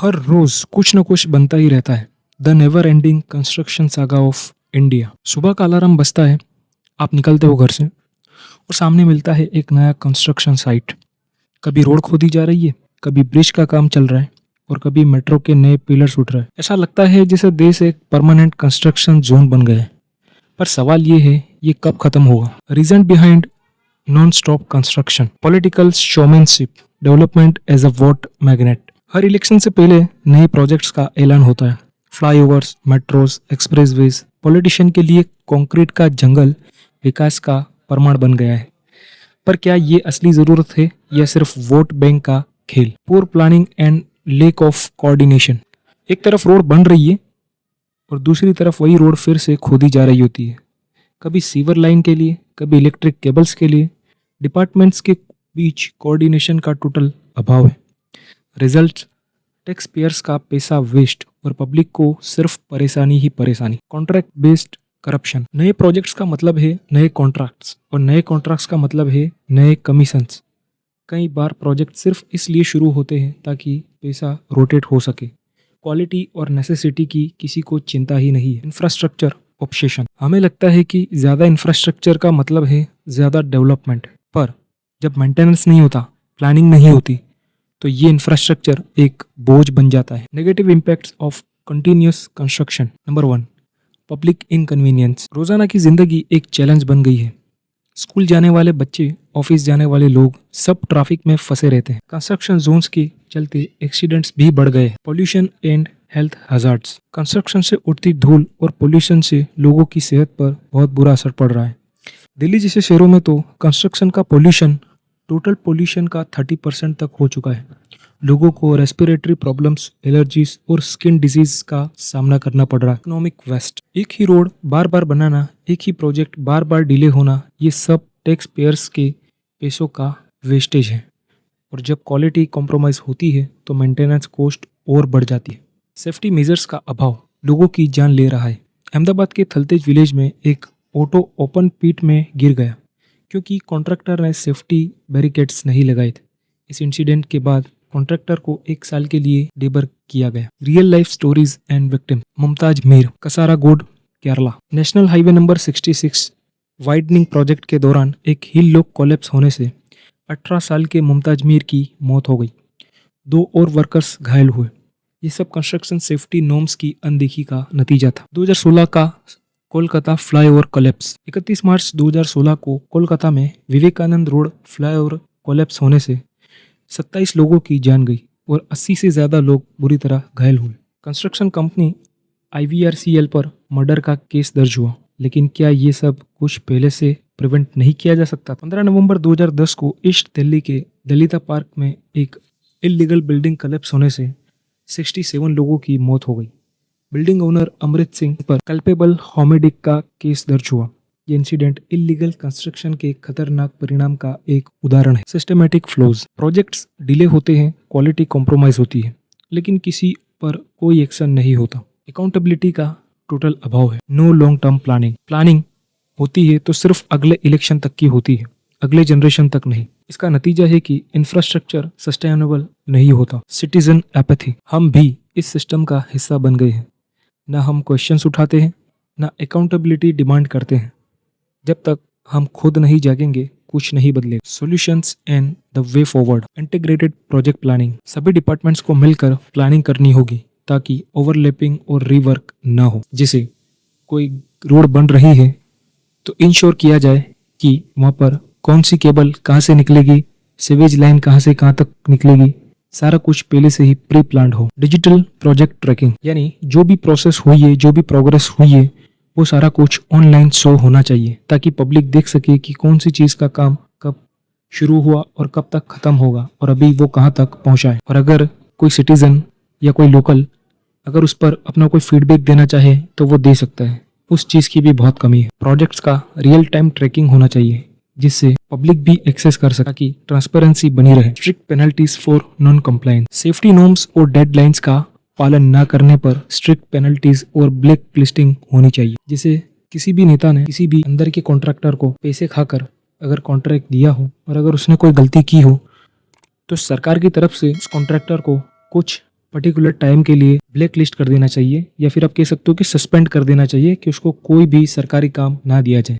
हर रोज कुछ न कुछ बनता ही रहता है। The never ending construction saga of India. सुबह का अलार्म बजता है, आप निकलते हो घर से और सामने मिलता है एक नया कंस्ट्रक्शन साइट। कभी रोड खोदी जा रही है, कभी ब्रिज का काम चल रहा है और कभी मेट्रो के नए पिलर्स उठ रहे हैं। ऐसा लगता है जैसे देश एक परमानेंट कंस्ट्रक्शन जोन बन गया है। पर सवाल ये है, ये कब खत्म होगा? Reason behind non stop construction, political showmanship, development as a vote magnet. हर इलेक्शन से पहले नए प्रोजेक्ट्स का ऐलान होता है। Flyovers, metros, expressways. पॉलिटिशियन के लिए कंक्रीट का जंगल विकास का प्रमाण बन गया है। पर क्या ये असली जरूरत है या सिर्फ वोट बैंक का खेल? Poor planning and lake of coordination. एक तरफ रोड बन रही है और दूसरी तरफ वही रोड फिर से खोदी जा रही होती है। कभी सीवर लाइन के लिए, कभी इलेक्ट्रिक केबल्स के लिए। डिपार्टमेंट्स के बीच कोऑर्डिनेशन का टोटल अभाव है। रिजल्ट, टैक्स पेयर्स का पैसा वेस्ट और पब्लिक को सिर्फ परेशानी ही परेशानी। Contract based corruption. नए प्रोजेक्ट्स का मतलब है नए कॉन्ट्रैक्ट्स और नए कॉन्ट्रैक्ट्स का मतलब है नए कमीशंस। कई बार प्रोजेक्ट सिर्फ इसलिए शुरू होते हैं ताकि पैसा रोटेट हो सके। क्वालिटी और नेसेसिटी की किसी को चिंता ही नहीं है। Infrastructure obsession. हमें लगता है कि ज़्यादा इंफ्रास्ट्रक्चर का मतलब है ज़्यादा डेवलपमेंट, पर जब मेंटेनेंस नहीं होता, प्लानिंग नहीं होती, तो ये इंफ्रास्ट्रक्चर एक बोझ बन जाता है। Negative impacts of continuous construction. Number 1, public inconvenience. रोजाना की जिंदगी एक चैलेंज बन गई है। स्कूल जाने वाले बच्चे, ऑफिस जाने वाले लोग सब ट्रैफिक में फंसे रहते हैं। कंस्ट्रक्शन जोन्स के चलते एक्सीडेंट्स भी बढ़ गए। Pollution and health hazards. Construction से उठती धूल और पोल्यूशन से लोगों की सेहत पर बहुत बुरा असर पड़ रहा है। दिल्ली जैसे शहरों में तो कंस्ट्रक्शन का पोल्यूशन टोटल पोल्यूशन का 30% तक हो चुका है। लोगों को रेस्पिरेटरी प्रॉब्लम्स, एलर्जीज और स्किन डिजीज का सामना करना पड़ रहा है। Economic waste. एक ही रोड बार बार बनाना, एक ही प्रोजेक्ट बार बार डिले होना, ये सब टैक्स पेयर्स के पैसों का वेस्टेज है। और जब क्वालिटी कॉम्प्रोमाइज होती है तो मेंटेनेंस कॉस्ट और बढ़ जाती है। सेफ्टी मेजर्स का अभाव लोगों की जान ले रहा है। अहमदाबाद के थलतेज विलेज में एक ऑटो ओपन पिट में गिर गया क्योंकि कॉन्ट्रैक्टर ने सेफ्टी बैरिकेड्स नहीं लगाए थे। इस इंसिडेंट के बाद कॉन्ट्रैक्टर को 1 साल के लिए डिबर किया गया। Real life stories and victim. Mumtaz Mir, Kasaragod, Kerala. National highway number 66 widening project के दौरान एक हिल लॉक कोलैप्स होने से 18 साल के मुमताज मीर की मौत हो गई। 2 और वर्कर्स घायल हुए। ये सब कंस्ट्रक्शन सेफ्टी नॉर्म्स की अनदेखी का नतीजा था। 2016 का कोलकाता फ्लाईओवर कोलैप्स। 31 मार्च 2016 को कोलकाता में विवेकानंद रोड फ्लाईओवर कोलैप्स होने से 27 लोगों की जान गई और 80 से ज़्यादा लोग बुरी तरह घायल हुए। कंस्ट्रक्शन कंपनी IVRCL पर मर्डर का केस दर्ज हुआ, लेकिन क्या ये सब कुछ पहले से प्रिवेंट नहीं किया जा सकता? 15 नवंबर 2010 को ईस्ट दिल्ली के दलिता पार्क में एक इल्लीगल बिल्डिंग कोलैप्स होने से 67 लोगों की मौत हो गई। बिल्डिंग ओनर अमृत सिंह पर कल्पेबल होमिडिक का केस दर्ज हुआ। ये इंसिडेंट इलीगल कंस्ट्रक्शन के खतरनाक परिणाम का एक उदाहरण है। Systematic flaws. प्रोजेक्ट्स डिले होते हैं, क्वालिटी कॉम्प्रोमाइज होती है, लेकिन किसी पर कोई एक्शन नहीं होता। अकाउंटेबिलिटी का टोटल अभाव है। No long term planning. Planning होती है तो सिर्फ अगले इलेक्शन तक की होती है, अगले जनरेशन तक नहीं। इसका नतीजा है कि इंफ्रास्ट्रक्चर सस्टेनेबल नहीं होता। Citizen apathy. हम भी इस सिस्टम का हिस्सा बन गए हैं। ना हम क्वेश्चंस उठाते हैं, ना अकाउंटेबिलिटी डिमांड करते हैं। जब तक हम खुद नहीं जागेंगे, कुछ नहीं बदलेगा। Solutions and the way forward. Integrated project planning. सभी डिपार्टमेंट्स को मिलकर प्लानिंग करनी होगी ताकि ओवरलैपिंग और रीवर्क ना हो। जैसे कोई रोड बन रही है तो इंश्योर किया जाए कि वहाँ पर कौन सी केबल कहाँ से निकलेगी, सीवेज लाइन कहाँ से कहाँ तक निकलेगी, सारा कुछ पहले से ही प्री प्लान्ड हो। डिजिटल प्रोजेक्ट ट्रैकिंग, यानी जो भी प्रोसेस हुई है, जो भी प्रोग्रेस हुई है, वो सारा कुछ ऑनलाइन शो होना चाहिए ताकि पब्लिक देख सके कि कौन सी चीज़ का काम कब शुरू हुआ और कब तक खत्म होगा और अभी वो कहाँ तक पहुँचा है। और अगर कोई सिटीजन या कोई लोकल अगर उस पर अपना कोई फीडबैक देना चाहे तो वो दे सकता है। उस चीज़ की भी बहुत कमी है। प्रोजेक्ट्स का रियल टाइम ट्रैकिंग होना चाहिए जिससे पब्लिक भी एक्सेस कर सके ताकि ट्रांसपेरेंसी बनी रहे। Strict penalties for non compliance. Safety norms और डेडलाइंस का पालन न करने पर स्ट्रिक्ट पेनल्टीज और ब्लैक लिस्टिंग होनी चाहिए, जिसे किसी भी नेता ने किसी भी अंदर के कॉन्ट्रैक्टर को पैसे खाकर अगर कॉन्ट्रैक्ट दिया हो और अगर उसने कोई गलती की हो तो सरकार की तरफ से उस कॉन्ट्रैक्टर को कुछ पर्टिकुलर टाइम के लिए ब्लैक लिस्ट कर देना चाहिए, या फिर आप कह सकते हो कि सस्पेंड कर देना चाहिए कि उसको कोई भी सरकारी काम ना दिया जाए।